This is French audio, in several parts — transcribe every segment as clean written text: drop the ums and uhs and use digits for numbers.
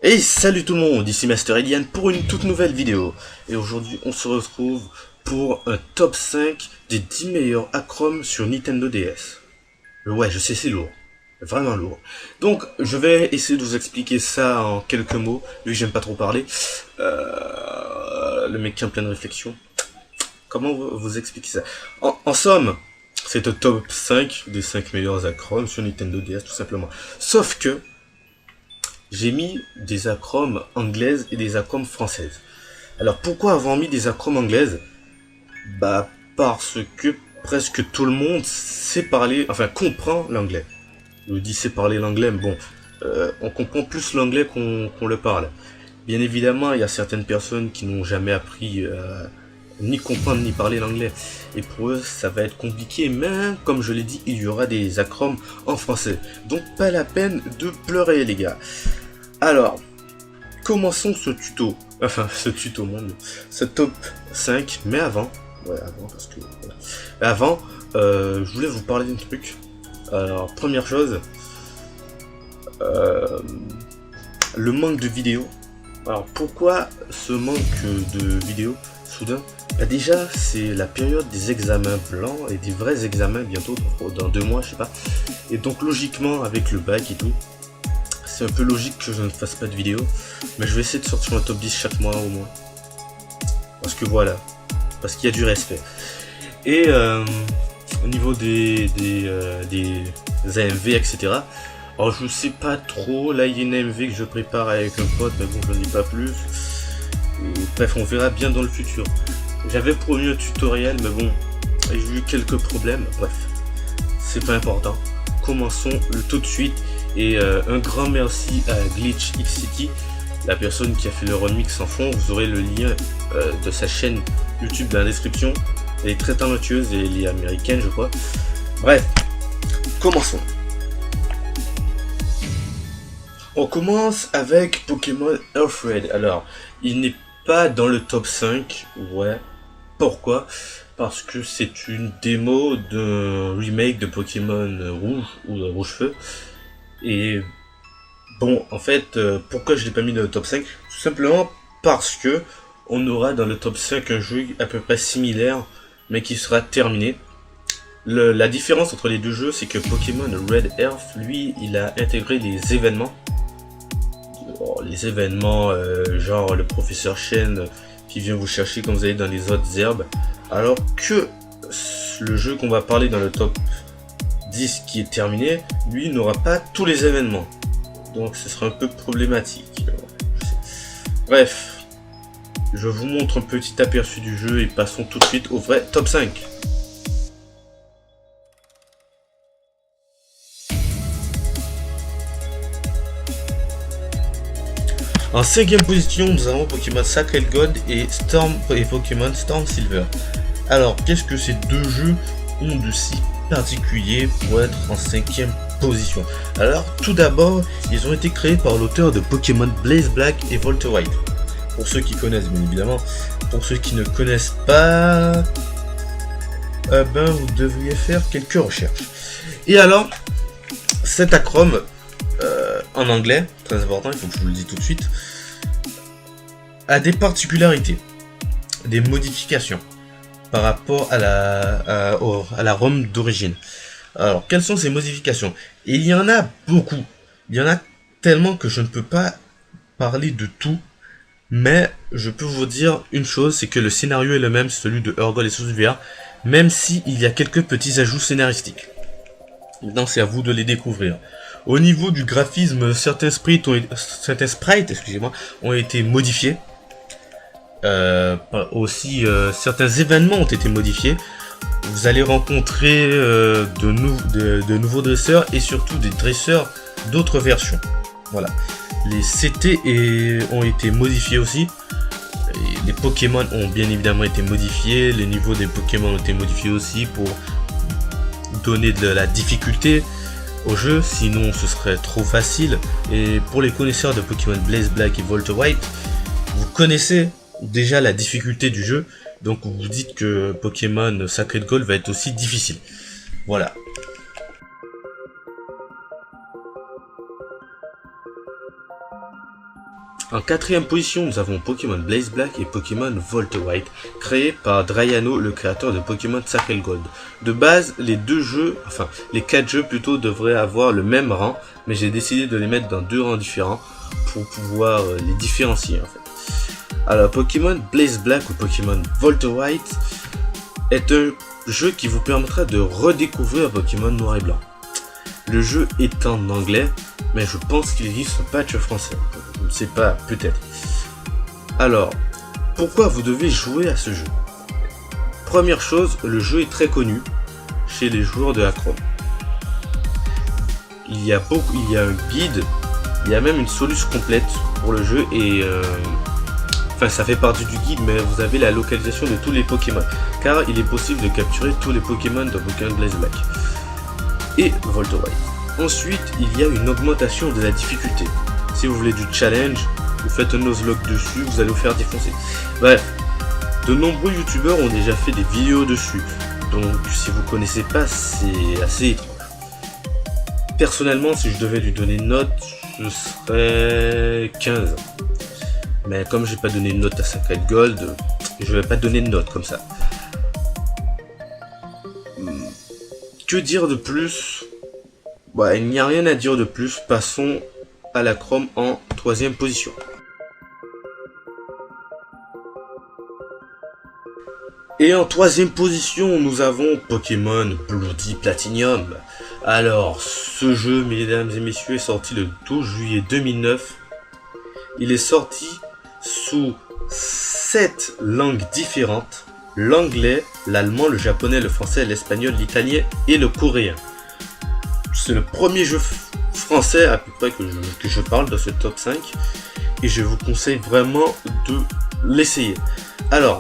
Hey, salut tout le monde, ici Master Elian pour une toute nouvelle vidéo. Et aujourd'hui on se retrouve pour un top 5 des 10 meilleurs Acrom sur Nintendo DS. Ouais, je sais, c'est lourd. Vraiment lourd. Donc, je vais essayer de vous expliquer ça en quelques mots, vu que j'aime pas trop parler. Le mec qui est en pleine réflexion. Comment vous expliquer ça en somme, c'est un top 5 des 5 meilleurs Acrom sur Nintendo DS, tout simplement. Sauf que j'ai mis des acromes anglaises et des acromes françaises. Alors pourquoi avoir mis des acromes anglaises? Bah parce que presque tout le monde sait parler, enfin comprend l'anglais. Je dis sait parler l'anglais, mais bon, on comprend plus l'anglais qu'on le parle. Bien évidemment, il y a certaines personnes qui n'ont jamais appris ni comprendre ni parler l'anglais. Et pour eux, ça va être compliqué, mais comme je l'ai dit, il y aura des acromes en français. Donc pas la peine de pleurer les gars. Alors, commençons ce tuto, ce top 5, mais avant, parce que, voilà. Avant, je voulais vous parler d'un truc. Alors, première chose, le manque de vidéos. Alors, pourquoi ce manque de vidéos, soudain? Bah déjà, c'est la période des examens blancs et des vrais examens bientôt, dans 2 mois, je sais pas. Et donc, logiquement, avec le bac et tout, c'est un peu logique que je ne fasse pas de vidéo, mais je vais essayer de sortir un top 10 chaque mois au moins. Parce que voilà, parce qu'il y a du respect. Et au niveau des AMV, etc. Alors je sais pas trop, là il y a une AMV que je prépare avec un pote, mais bon je ne dis pas plus. Et, bref, on verra bien dans le futur. J'avais promis un tutoriel, mais bon, j'ai eu quelques problèmes, bref, c'est pas important. Commençons tout de suite. Et un grand merci à Glitch X City, la personne qui a fait le remix en fond. Vous aurez le lien de sa chaîne YouTube dans la description. Elle est très talentueuse et elle est américaine, je crois. Bref, commençons. On commence avec Pokémon Earthred. Alors, il n'est pas dans le top 5. Ouais. Pourquoi? Parce que c'est une démo d'un remake de Pokémon Rouge ou Rouge Feu. Et bon, en fait, pourquoi je l'ai pas mis dans le top 5? Tout simplement parce que on aura dans le top 5 un jeu à peu près similaire, mais qui sera terminé. La différence entre les deux jeux, c'est que Pokémon Red Earth, lui, il a intégré les événements. Les événements, genre le professeur Chen qui vient vous chercher quand vous allez dans les autres herbes. Alors que le jeu qu'on va parler dans le top 10 qui est terminé, lui n'aura pas tous les événements. Donc ce sera un peu problématique. Bref, je vous montre un petit aperçu du jeu et passons tout de suite au vrai top 5. En 5ème position, nous avons Pokémon Sacred Gold et Pokémon Storm Silver. Alors, qu'est-ce que ces deux jeux ont de si particulier pour être en 5ème position? Alors, tout d'abord, ils ont été créés par l'auteur de Pokémon Blaze Black et Volt White. Pour ceux qui connaissent, bien évidemment. Pour ceux qui ne connaissent pas, ben vous devriez faire quelques recherches. Et alors, cet acrome en anglais, très important, il faut que je vous le dise tout de suite, a des particularités, des modifications par rapport à la ROM d'origine. Alors, quelles sont ces modifications? Il y en a beaucoup. Il y en a tellement que je ne peux pas parler de tout. Mais je peux vous dire une chose, c'est que le scénario est le même, celui de Urgol et Soulvia, même s'il y a quelques petits ajouts scénaristiques. Maintenant, c'est à vous de les découvrir. Au niveau du graphisme, certains sprites, ont été modifiés. Aussi, certains événements ont été modifiés. Vous allez rencontrer de nouveaux dresseurs et surtout des dresseurs d'autres versions. Voilà. Les CT ont été modifiés aussi. Et les Pokémon ont bien évidemment été modifiés. Les niveaux des Pokémon ont été modifiés aussi pour donner de la difficulté au jeu. Sinon, ce serait trop facile. Et pour les connaisseurs de Pokémon Blaze Black et Volt White, vous connaissez déjà la difficulté du jeu. Donc vous vous dites que Pokémon Sacred Gold va être aussi difficile. Voilà. En quatrième position, nous avons Pokémon Blaze Black et Pokémon Volt White, créés par Draiano, le créateur de Pokémon Sacred Gold. De base, les 4 jeux plutôt devraient avoir le même rang, mais j'ai décidé de les mettre dans 2 rangs différents pour pouvoir les différencier en fait. Alors, Pokémon Blaze Black ou Pokémon Volt White est un jeu qui vous permettra de redécouvrir Pokémon Noir et Blanc. Le jeu est en anglais, mais je pense qu'il existe un patch français. Je ne sais pas, peut-être. Alors, pourquoi vous devez jouer à ce jeu? Première chose, le jeu est très connu chez les joueurs de la Chrome. Il y a un guide, il y a même une solution complète pour le jeu et ça fait partie du guide, mais vous avez la localisation de tous les Pokémon, car il est possible de capturer tous les Pokémon dans Pokémon Blaze Black et Volt White. Ensuite, il y a une augmentation de la difficulté. Si vous voulez du challenge, vous faites un Nuzlocke dessus, vous allez vous faire défoncer. Bref, de nombreux youtubeurs ont déjà fait des vidéos dessus, donc si vous connaissez pas, c'est assez étrange. Personnellement, si je devais lui donner une note, ce serait 15. Mais comme j'ai pas donné une note à Sacred Gold, je vais pas donner de note comme ça. Que dire de plus? Il n'y a rien à dire de plus. Passons à la Chrome en 3ème position. Et en 3ème position, nous avons Pokémon Bloody Platinum. Alors, ce jeu, mesdames et messieurs, est sorti le 12 juillet 2009. Il est sorti sous 7 langues différentes: l'anglais, l'allemand, le japonais, le français, l'espagnol, l'italien et le coréen. C'est le premier jeu français à peu près que je parle dans ce top 5 et je vous conseille vraiment de l'essayer. Alors,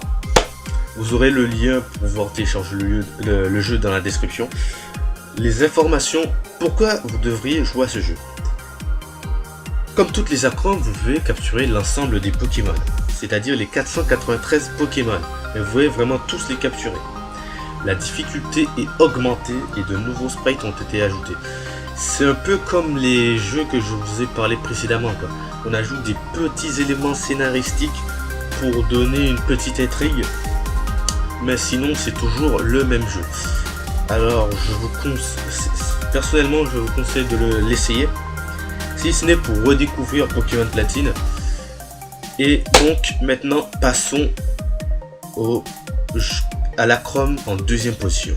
vous aurez le lien pour pouvoir télécharger le jeu dans la description. Les informations, pourquoi vous devriez jouer à ce jeu. Comme toutes les acrons, vous pouvez capturer l'ensemble des Pokémon, c'est-à-dire les 493 Pokémon, et vous pouvez vraiment tous les capturer. La difficulté est augmentée et de nouveaux sprites ont été ajoutés. C'est un peu comme les jeux que je vous ai parlé précédemment, quoi. On ajoute des petits éléments scénaristiques pour donner une petite intrigue, mais sinon c'est toujours le même jeu. Alors personnellement je vous conseille de l'essayer, si ce n'est pour redécouvrir Pokémon Platine. Et donc maintenant passons à la Chrome en 2ème position.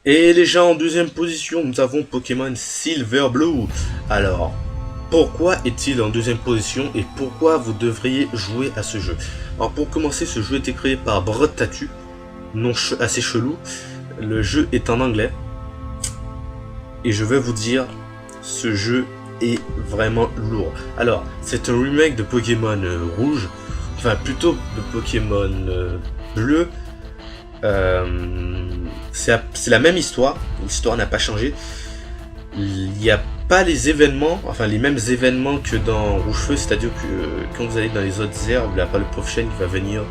Et déjà en 2ème position, nous avons Pokémon Silver Blue. Alors, pourquoi est-il en 2ème position et pourquoi vous devriez jouer à ce jeu? Alors pour commencer, ce jeu a été créé par Brod Tattoo, nom assez chelou. Le jeu est en anglais. Et je vais vous dire, ce jeu est vraiment lourd. Alors, c'est un remake de Pokémon rouge, enfin plutôt de Pokémon bleu. C'est la même histoire, l'histoire n'a pas changé. Il n'y a pas les événements, enfin les mêmes événements que dans Rouge-Feu, c'est-à-dire que quand vous allez dans les autres herbes, il n'y a pas le prof Chen qui va venir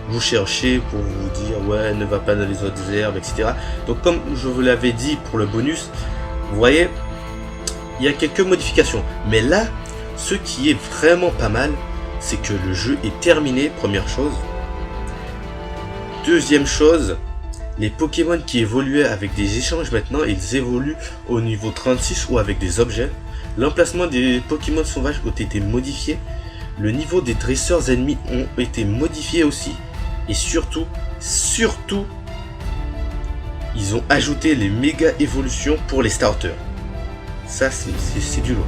vous chercher pour vous dire ouais, ne va pas dans les autres herbes, etc. Donc comme je vous l'avais dit pour le bonus, vous voyez, il y a quelques modifications. Mais là, ce qui est vraiment pas mal, c'est que le jeu est terminé, première chose. Deuxième chose, les Pokémon qui évoluaient avec des échanges, maintenant ils évoluent au niveau 36 ou avec des objets. L'emplacement des Pokémon sauvages ont été modifiés. Le niveau des dresseurs ennemis ont été modifiés aussi. Et surtout, ils ont ajouté les méga évolutions pour les starters. Ça c'est du lourd.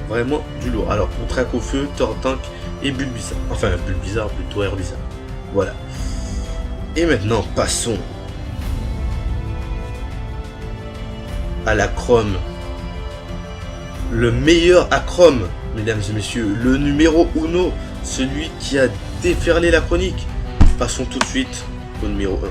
Vraiment du lourd. Alors pour Trac au feu, Tortank et Bulbizarre. Enfin Bulbizarre plutôt Herbizarre. Voilà. Et maintenant, passons à la Chrome. Le meilleur Acrome, mesdames et messieurs, le numéro 1, celui qui a déferlé la chronique. Passons tout de suite au numéro 1.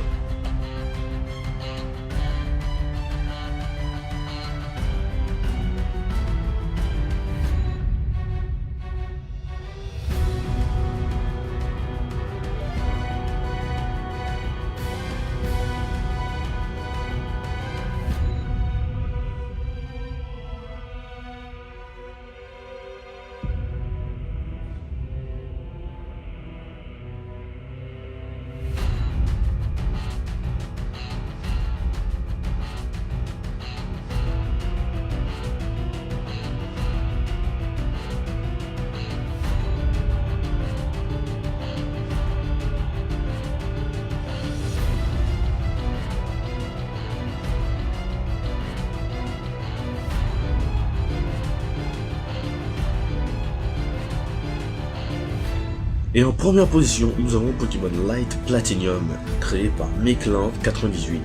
Et en première position, nous avons Pokémon Light Platinum, créé par Mecland98.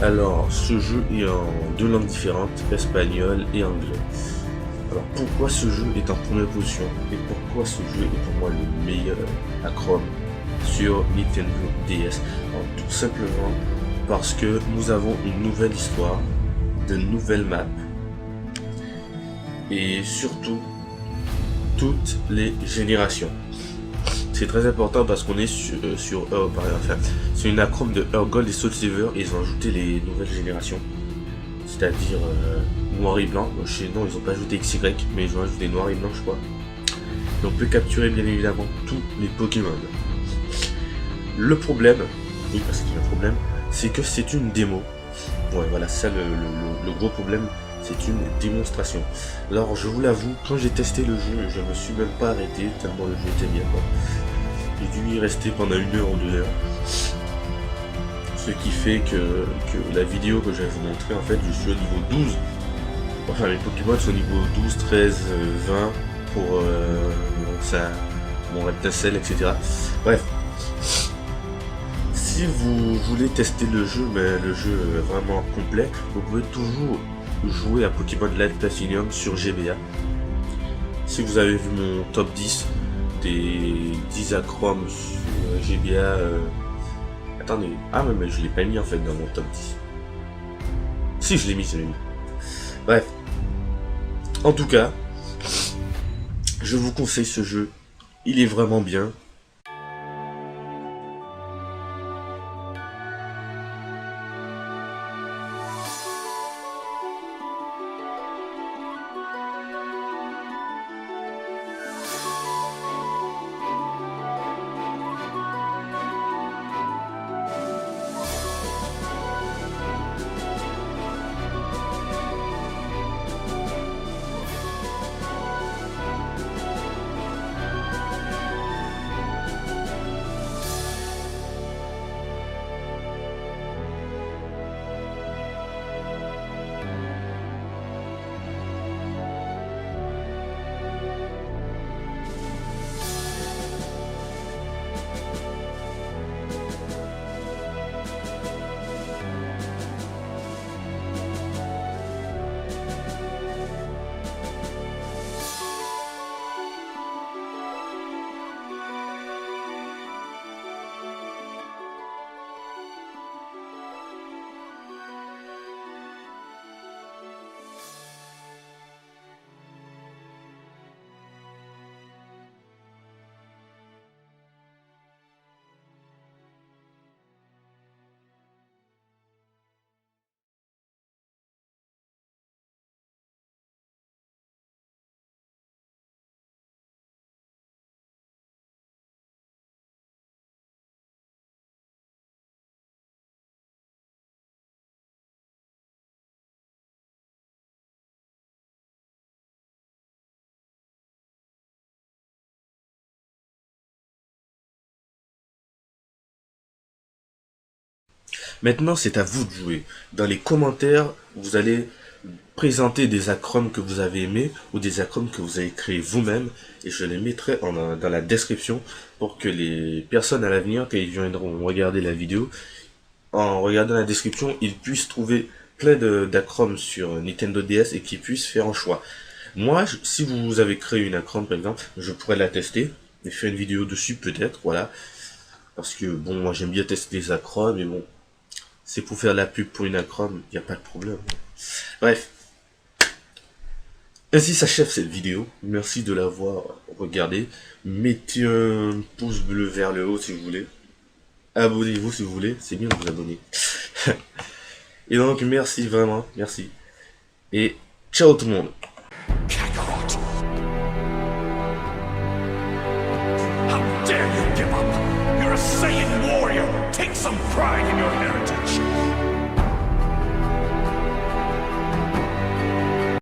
Alors, ce jeu est en deux langues différentes, espagnol et anglais. Alors, pourquoi ce jeu est en première position et pourquoi ce jeu est pour moi le meilleur Acrom sur Nintendo DS? Alors, tout simplement parce que nous avons une nouvelle histoire, de nouvelles maps et surtout toutes les générations. C'est très important parce qu'on est sur une Acrom de Earth Gold et Soul Silver et ils ont ajouté les nouvelles générations, c'est-à-dire noir et blanc. Non, ils ont pas ajouté XY, mais ils ont ajouté noir et blanc, je crois. Et on peut capturer bien évidemment tous les Pokémon. Le problème, oui, parce qu'il y a un problème, c'est que c'est une démo. Ouais, voilà, ça le gros problème, c'est une démonstration. Alors, je vous l'avoue, quand j'ai testé le jeu, je me suis même pas arrêté tellement le jeu était bien, quoi. J'ai dû y rester pendant 1 heure ou 2 heures. Ce qui fait que la vidéo que je vais vous montrer, en fait, je suis au niveau 12. Enfin, les Pokémon sont au niveau 12, 13, 20 pour ça, mon Reptacel, etc. Bref. Si vous voulez tester le jeu, mais le jeu est vraiment complet, vous pouvez toujours jouer à Pokémon Light Platinum sur GBA. Si vous avez vu mon top 10 des 10 Acrom sur GBA, attendez, ah mais je l'ai pas mis en fait dans mon top 10. Si, je l'ai mis, Bref, en tout cas, je vous conseille ce jeu, il est vraiment bien. Maintenant, c'est à vous de jouer. Dans les commentaires, vous allez présenter des acromes que vous avez aimés ou des acromes que vous avez créés vous-même et je les mettrai dans la description pour que les personnes à l'avenir, quand ils viendront regarder la vidéo, en regardant la description, ils puissent trouver plein d'acromes sur Nintendo DS et qu'ils puissent faire un choix. Moi, si vous avez créé une acrome par exemple, je pourrais la tester et faire une vidéo dessus peut-être, voilà. Parce que bon, moi j'aime bien tester les acromes, mais bon, c'est pour faire la pub pour une acrome, il n'y a pas de problème. Bref. Ainsi s'achève cette vidéo. Merci de l'avoir regardée. Mettez un pouce bleu vers le haut si vous voulez. Abonnez-vous si vous voulez. C'est bien de vous abonner. Et donc, merci vraiment. Merci. Et ciao tout le monde. Kakarot! How dare you give up? You're a Saiyan warrior. Take some pride in your heritage.